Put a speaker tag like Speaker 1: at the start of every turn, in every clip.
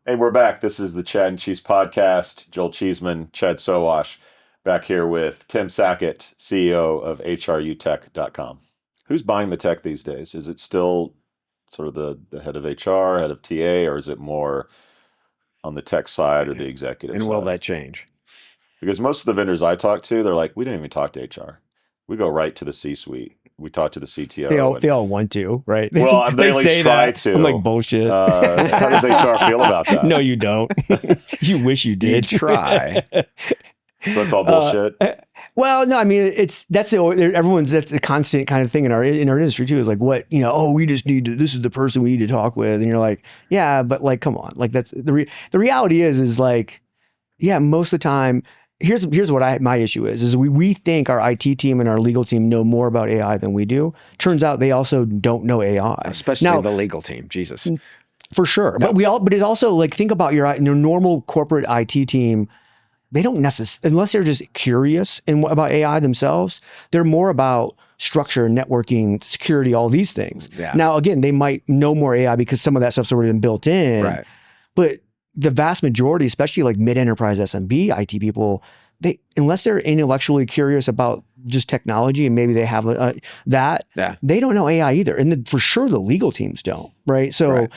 Speaker 1: Hey, we're back. This is the Chad and Cheese Podcast. Joel Cheeseman, Chad Sowash, back here with Tim Sackett, CEO of HRUtech.com. Who's buying the tech these days? Is it still sort of the head of HR, head of TA, or is it more on the tech side or the executive
Speaker 2: And
Speaker 1: side?
Speaker 2: will that change?
Speaker 1: Because most of the vendors I talk to, they're like, we don't even talk to HR. We go right to the C-suite. We talk to the CTO.
Speaker 3: They all want to, right?
Speaker 1: Well, they at least try to.
Speaker 3: I'm like, bullshit.
Speaker 1: How does HR feel about that?
Speaker 3: No, you don't. You wish you did.
Speaker 2: You try.
Speaker 1: So it's all bullshit.
Speaker 3: Well, no, I mean, that's a constant kind of thing in our industry too. Is like, what, we just need to. This is the person we need to talk with, and you're like, yeah, but like, come on, like that's the reality is like, yeah, most of the time. Here's what my issue is we think our IT team and our legal team know more about AI than we do. Turns out they also don't know AI,
Speaker 2: especially the legal team. Jesus,
Speaker 3: for sure. No. But it's also like, think about your normal corporate IT team. They don't necessarily, unless they're just curious about AI themselves, they're more about structure, networking, security, all these things.
Speaker 2: Yeah.
Speaker 3: Now, again, they might know more AI because some of that stuff's already been built in.
Speaker 2: Right.
Speaker 3: But the vast majority, especially like mid-enterprise SMB IT people, unless they're intellectually curious about just technology and maybe they have they don't know AI either. And for sure the legal teams don't, right? So,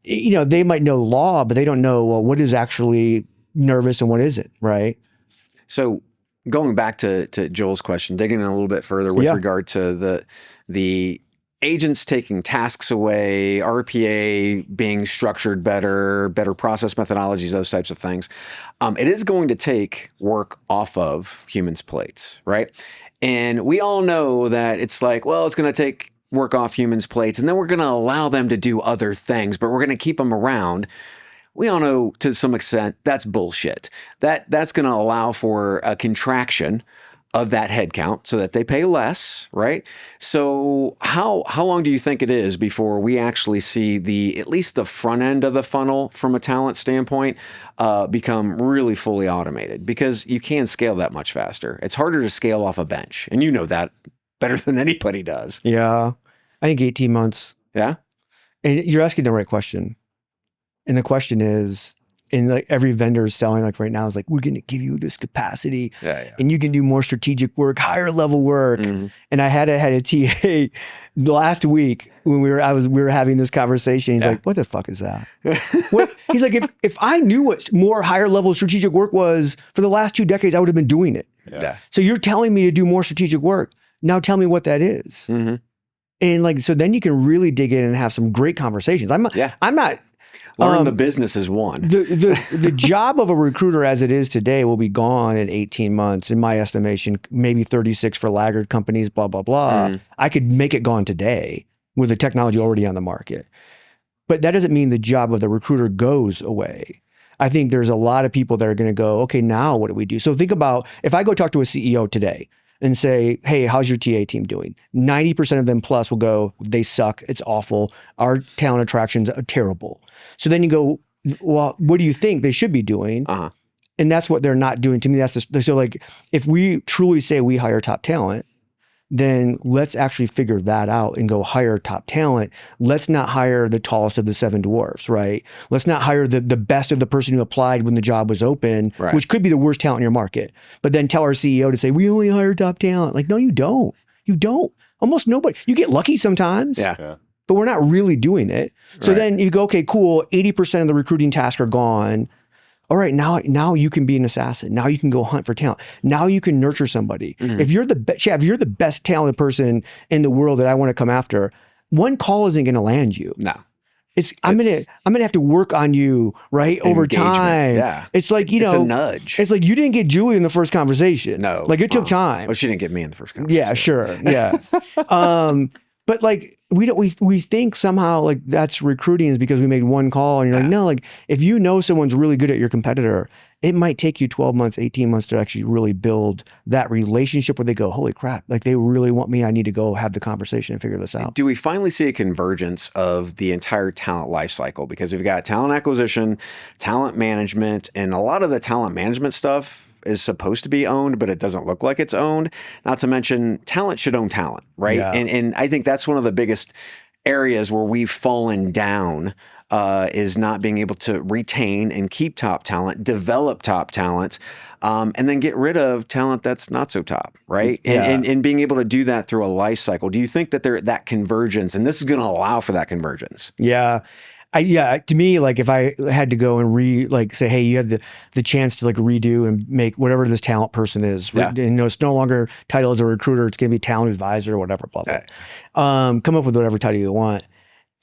Speaker 3: they might know law, but they don't know, well, what is actually nervous and what isn't, right?
Speaker 2: So going back to Joel's question, digging in a little bit further with regard to the agents taking tasks away, RPA being structured better process methodologies, those types of things. It is going to take work off of humans' plates, right? And we all know that it's like, well, it's going to take work off humans' plates, and then we're going to allow them to do other things, but we're going to keep them around. We all know to some extent that's bullshit. That's going to allow for a contraction of that headcount so that they pay less, right? So how long do you think it is before we actually see at least the front end of the funnel from a talent standpoint become really fully automated? Because you can scale that much faster. It's harder to scale off a bench, and you know that better than anybody does.
Speaker 3: Yeah, I think 18 months.
Speaker 2: Yeah,
Speaker 3: and you're asking the right question, and the question is, and like every vendor is selling like right now is like, we're going to give you this capacity and you can do more strategic work, higher level work. Mm-hmm. And I had a TA last week when we were having this conversation. He's like, what the fuck is that? He's like, if I knew what more higher level strategic work was for the last 2 decades, I would have been doing it.
Speaker 2: Yeah.
Speaker 3: So you're telling me to do more strategic work. Now tell me what that is. Mm-hmm. And like, so then you can really dig in and have some great conversations. I'm not.
Speaker 2: Learn the business is one.
Speaker 3: The job of a recruiter as it is today will be gone in 18 months, in my estimation, maybe 36 for laggard companies, blah, blah, blah. Mm. I could make it gone today with the technology already on the market. But that doesn't mean the job of the recruiter goes away. I think there's a lot of people that are going to go, okay, now what do we do? So think about, if I go talk to a CEO today and say, hey, how's your TA team doing? 90% of them plus will go, they suck, it's awful. Our talent attractions are terrible. So then you go, well, what do you think they should be doing? Uh-huh. And that's what they're not doing. To me, so like, if we truly say we hire top talent, then let's actually figure that out and go hire top talent. Let's not hire the tallest of the 7 dwarfs, right? Let's not hire the best of the person who applied when the job was open, right, which could be the worst talent in your market. But then tell our CEO to say, we only hire top talent. Like, no, you don't. You don't. Almost nobody. You get lucky sometimes.
Speaker 2: Yeah.
Speaker 3: But we're not really doing it. So then you go, okay, cool. 80% of the recruiting tasks are gone. All right, now you can be an assassin. Now you can go hunt for talent. Now you can nurture somebody. Mm-hmm. If you're the best talented person in the world that I want to come after, one call isn't going to land you.
Speaker 2: No.
Speaker 3: I'm gonna have to work on you, right, over time.
Speaker 2: Yeah.
Speaker 3: It's like,
Speaker 2: it's a nudge.
Speaker 3: It's like you didn't get Julie in the first conversation.
Speaker 2: No.
Speaker 3: Like it took time.
Speaker 2: Well, she didn't get me in the first conversation.
Speaker 3: Yeah, sure. Yeah. But like we think somehow like that's recruiting is because we made one call, and you're like, no, like if you know someone's really good at your competitor, it might take you 12 months, 18 months to actually really build that relationship where they go, holy crap, like they really want me. I need to go have the conversation and figure this out.
Speaker 2: Do we finally see a convergence of the entire talent lifecycle? Because we've got talent acquisition, talent management, and a lot of the talent management stuff is supposed to be owned, but it doesn't look like it's owned. Not to mention talent should own talent, right? Yeah. And I think that's one of the biggest areas where we've fallen down is not being able to retain and keep top talent, develop top talent, and then get rid of talent that's not so top, right? And being able to do that through a life cycle. Do you think that that convergence, and this is going to allow for that convergence?
Speaker 3: Yeah. To me, like if I had to go and say, hey, you have the chance to like redo and make whatever this talent person is, and, it's no longer title as a recruiter, it's going to be talent advisor or whatever, blah, blah. Come up with whatever title you want.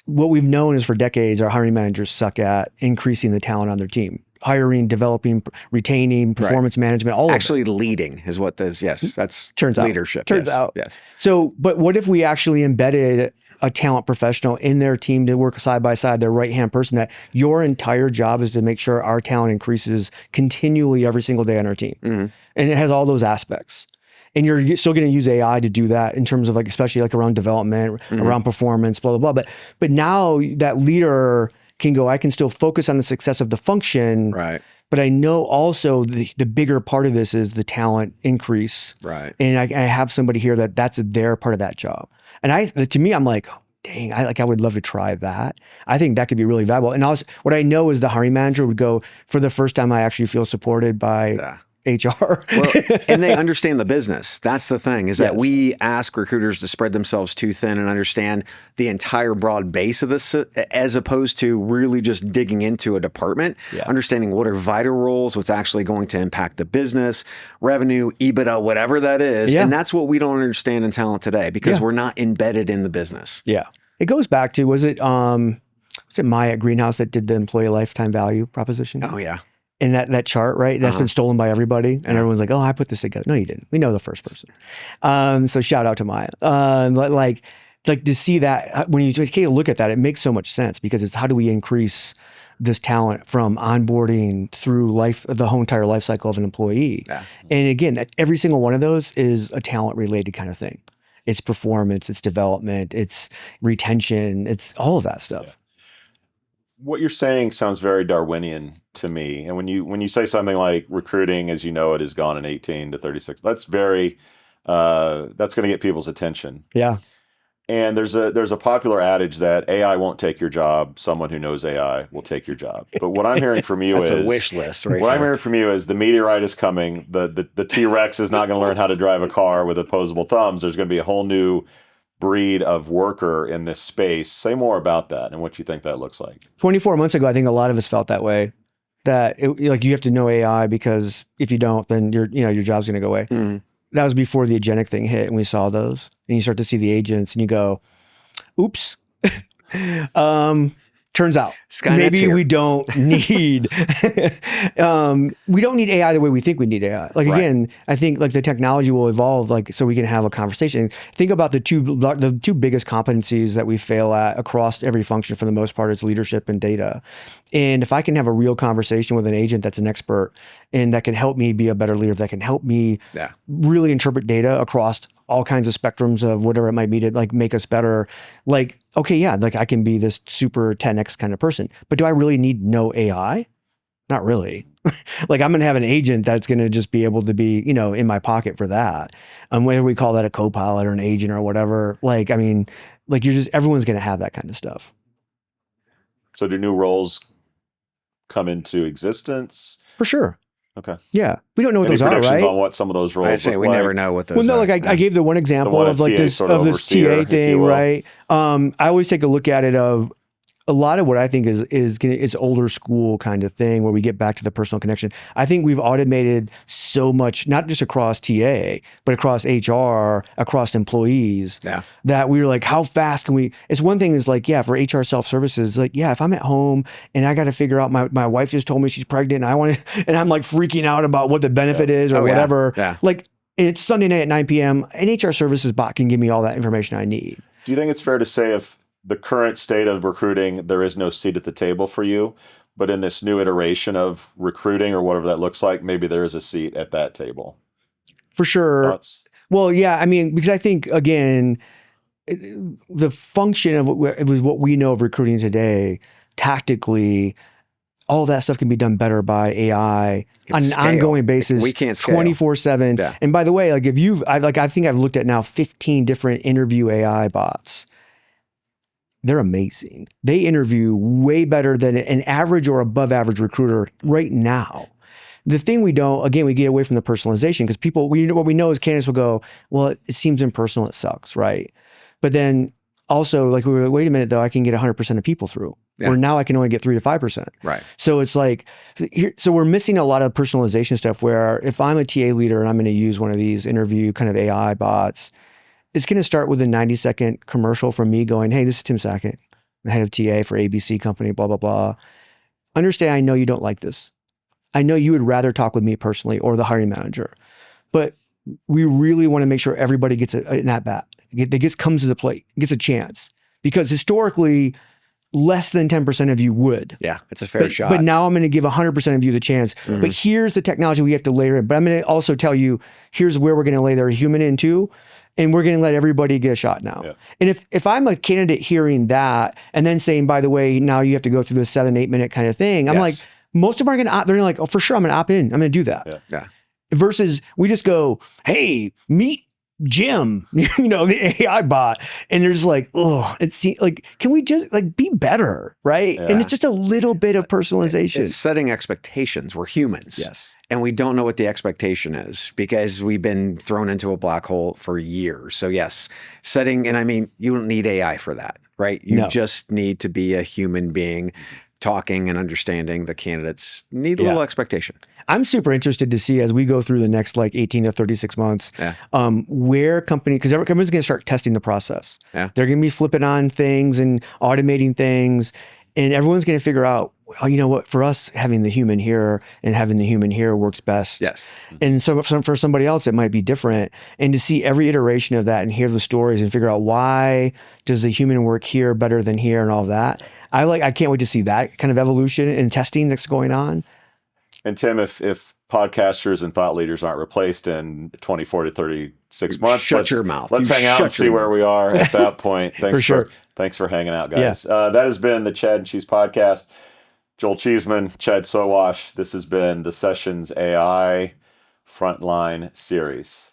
Speaker 3: What we've known is for decades, our hiring managers suck at increasing the talent on their team. Hiring, developing, retaining, performance management, all
Speaker 2: actually leading is what this, that's
Speaker 3: turns
Speaker 2: leadership.
Speaker 3: Turns out.
Speaker 2: Yes.
Speaker 3: So, but what if we actually embedded a talent professional in their team to work side by side, their right-hand person, that your entire job is to make sure our talent increases continually every single day on our team. And it has all those aspects. And you're still going to use AI to do that in terms of like, especially like around development, around performance, blah, blah, blah. But now that leader can go, I can still focus on the success of the function.
Speaker 2: Right.
Speaker 3: But I know also the bigger part of this is the talent increase.
Speaker 2: Right.
Speaker 3: And I have somebody here that's their part of that job. And to me, I'm like, dang, I would love to try that. I think that could be really valuable. And what I know is the hiring manager would go, for the first time, I actually feel supported by HR.
Speaker 2: Well, and they understand the business. That's the thing, is that we ask recruiters to spread themselves too thin and understand the entire broad base of this, as opposed to really just digging into a department, understanding what are vital roles, what's actually going to impact the business, revenue, EBITDA, whatever that is. And that's what we don't understand in talent today, because we're not embedded in the business.
Speaker 3: Yeah. It goes back to, was it Maya at Greenhouse that did the employee lifetime value proposition?
Speaker 2: Oh, yeah.
Speaker 3: And that chart, right? That's been stolen by everybody. And everyone's like, oh, I put this together. No, you didn't. We know the first person. So shout out to Maya. Like to see that, when you take a look at that, it makes so much sense, because it's how do we increase this talent from onboarding through the whole entire life cycle of an employee. And again, every single one of those is a talent related kind of thing. It's performance, it's development, it's retention, it's all of that stuff.
Speaker 1: What you're saying sounds very Darwinian to me. And when you say something like recruiting as you know it has gone in 18 to 36, that's very that's going to get people's attention.
Speaker 3: Yeah.
Speaker 1: And there's a popular adage that AI won't take your job. Someone who knows AI will take your job. But what I'm hearing from you
Speaker 2: that's
Speaker 1: is
Speaker 2: a wish list, right?
Speaker 1: What I'm hearing from you is the meteorite is coming. The T-Rex is not going to learn how to drive a car with opposable thumbs. There's going to be a whole new breed of worker in this space. Say more about that and what you think that looks like.
Speaker 3: 24 months ago, I think a lot of us felt that way. That you have to know AI, because if you don't, then your job's going to go away. That was before the agentic thing hit, and we saw those, and you start to see the agents, and you go, "Oops." Turns out, maybe we don't need AI the way we think we need AI. Like again, I think like the technology will evolve, like so we can have a conversation. Think about the two biggest competencies that we fail at across every function for the most part is leadership and data. And if I can have a real conversation with an agent that's an expert and that can help me be a better leader, that can help me really interpret data across all kinds of spectrums of whatever it might be to like make us better. Like, okay, yeah, like I can be this super 10x kind of person, but do I really need no AI? Not really. Like I'm going to have an agent that's going to just be able to be, in my pocket for that. Whether we call that a co-pilot or an agent or whatever. Like, I mean, like everyone's going to have that kind of stuff.
Speaker 1: So do new roles come into existence?
Speaker 3: For sure.
Speaker 1: Okay.
Speaker 3: Yeah. We don't know what
Speaker 1: Any
Speaker 3: those are,
Speaker 1: predictions
Speaker 3: right?
Speaker 1: on what some of those roles
Speaker 2: I say
Speaker 1: look
Speaker 2: we
Speaker 1: like?
Speaker 2: never know what those are.
Speaker 3: Well, no, like I gave the one example
Speaker 1: one
Speaker 3: of
Speaker 1: that
Speaker 3: like
Speaker 1: TA
Speaker 3: this
Speaker 1: sort of overseer,
Speaker 3: TA
Speaker 1: if you
Speaker 3: thing,
Speaker 1: will.
Speaker 3: right? I always take a look at it of a lot of what I think is older school kind of thing where we get back to the personal connection. I think we've automated so much, not just across TA, but across HR, across employees, that we were like, how fast can we? It's one thing is like, for HR self-services, like, if I'm at home and I got to figure out my wife just told me she's pregnant and I'm like freaking out about what the benefit is or whatever. Like it's Sunday night at 9 p.m. An HR services bot can give me all that information I need.
Speaker 1: Do you think it's fair to say if the current state of recruiting, there is no seat at the table for you, but in this new iteration of recruiting or whatever that looks like, maybe there is a seat at that table?
Speaker 3: For sure.
Speaker 1: Thoughts?
Speaker 3: Well, yeah, I mean, because I think, again, the function of what we know of recruiting today, tactically, all that stuff can be done better by AI on an ongoing basis.
Speaker 2: We can't scale.
Speaker 3: 24/7.
Speaker 2: Yeah.
Speaker 3: And by the way, like I think I've looked at now 15 different interview AI bots. they're amazing. They interview way better than an average or above average recruiter right now. The thing we don't, again, we get away from the personalization because what we know is candidates will go, well, it seems impersonal, it sucks, right? But then also, like, wait a minute, though, I can get 100% of people through.
Speaker 2: Yeah.
Speaker 3: Where now I can only get 3 to 5%.
Speaker 2: Right.
Speaker 3: So it's like, so we're missing a lot of personalization stuff where if I'm a TA leader and I'm going to use one of these interview kind of AI bots, it's going to start with a 90-second commercial from me going, hey, this is Tim Sackett, the head of TA for ABC company, blah, blah, blah. Understand, I know you don't like this. I know you would rather talk with me personally or the hiring manager, but we really want to make sure everybody gets an at-bat, comes to the plate, gets a chance. Because historically, less than 10% of you would.
Speaker 2: Yeah, it's a fair shot.
Speaker 3: But now I'm going to give 100% of you the chance.
Speaker 2: Mm-hmm.
Speaker 3: But here's the technology we have to layer in. But I'm going to also tell you, here's where we're going to lay their human in too. And we're going to let everybody get a shot now. Yeah. And if I'm a candidate hearing that and then saying, by the way, now you have to go through this 7-8 minute kind of thing, I'm like, most of them are going to opt. They're like, oh, for sure, I'm going to opt in. I'm going to do that.
Speaker 2: Yeah.
Speaker 3: Versus we just go, hey, meet Jim, the AI bot. And they're just like, oh, it's like, can we just like be better? Right. Yeah. And it's just a little bit of personalization.
Speaker 2: It's setting expectations. We're humans.
Speaker 3: Yes.
Speaker 2: And we don't know what the expectation is because we've been thrown into a black hole for years. So yes, and I mean, you don't need AI for that, right? You just need to be a human being talking and understanding the candidates need a little expectation.
Speaker 3: I'm super interested to see as we go through the next like 18 to 36 months, where because everyone's going to start testing the process. Yeah. They're going to be flipping on things and automating things, and everyone's going to figure out, oh, you know what, for us, having the human here and having the human here works best.
Speaker 2: Yes.
Speaker 3: And so for somebody else, it might be different. And to see every iteration of that and hear the stories and figure out why does the human work here better than here and all of that. I can't wait to see that kind of evolution and testing that's going on.
Speaker 1: And Tim, if podcasters and thought leaders aren't replaced in 24 to 36 months,
Speaker 2: shut your mouth.
Speaker 1: Let's hang out and see where we are at that point. Thanks thanks for hanging out, guys.
Speaker 3: Yeah.
Speaker 1: That has been the Chad and Cheese podcast. Joel Cheeseman, Chad Sowash. This has been the Sessions AI Frontline series.